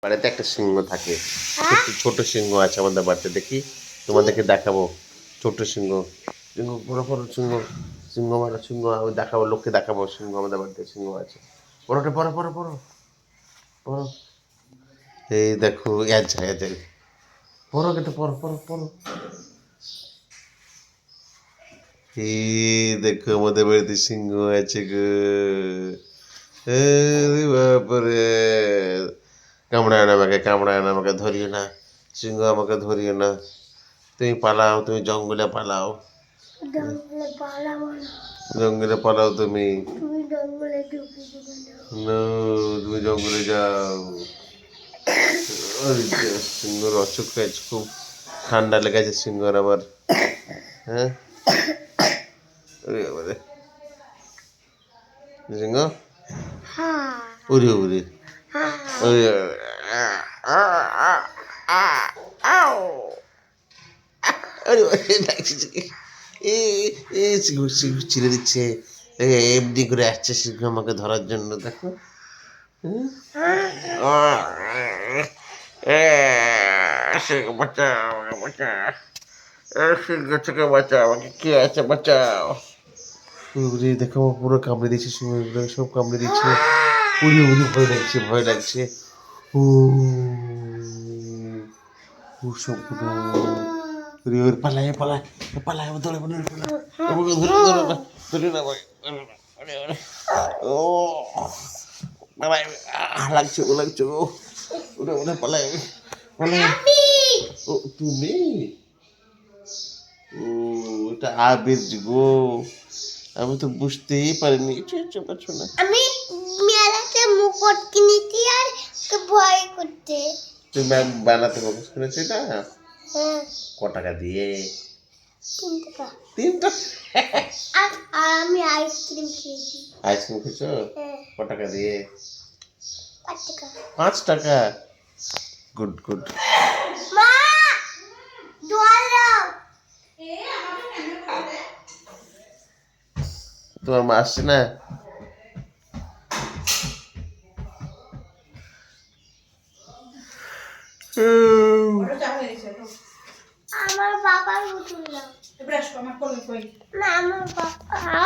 বাড়িতে একটা সিংহ থাকে, ছোট সিংহ আছে আমাদের বাড়িতে। দেখি তোমাদেরকে দেখাবো ছোট সিংহ। সিংহ বড় বড় সিংহ, সিংহ মানে সিংহ আমি দেখাবো, লোককে দেখাবো সিংহ আমাদের বাড়িতে সিংহ আছে। বড়টা বড় বড় বড় বড়, এই দেখো বড় কিন্তু বড় বড় বড়। এই দেখো আমাদের বাড়িতে সিংহ আছে গো। আরে বাপরে, কামড়ায় না আমাকে, কামড়ায় না আমাকে, ধরিও না সিংহ, আমাকে ধরিও না। তুমি পালাও, তুমি জঙ্গলে পালাও, জঙ্গলে পালাও তুমি। No, তুমি জঙ্গলে যাও। সিংহর অসুখ হয়েছে, খুব ঠান্ডা লেগেছে সিংহর আবার। হ্যাঁ সিংহ উড়ে উড়ে ছিঁড়ে দিচ্ছে, এমনি করে আসছে সিংহ আমাকে ধরার জন্য। দেখো বাঁচাও, বাঁচাও, সিংহ থেকে বাঁচাও আমাকে, কে আছে বাঁচাও। দেখো পুরো কামড়ে দিচ্ছে সিংহ, সব কামড়ে দিচ্ছে। উড়ি উড়ি ভয় লাগছে, ভয় লাগছে। পালায় পালায় পালায়, ধরে ধরে না, ধরে না ভাই। ও লাগছে, ও লাগছে, ও ওটা ওটা পালায় পালায়। ও তুমি, ও এটা আবির গো, আমি তো বুঝতেই পারিনি। না আমি মেলাতে মুকুট কিনেছি আর ভয় করতে। তুমি বানাতে ফোকাস করেছো এটা? হ্যাঁ। ক টাকা দিয়ে? 3 টাকা। 3 টাকা? আর আমি আইসক্রিম খেয়েছি। আইসক্রিম খেয়েছো? হ্যাঁ। ক টাকা দিয়ে? 5 টাকা। 5 টাকা? Good good. মা জল দাও। তোমার মা আসছে না? আমার বাবার বোতল দাও। না আমার বাবা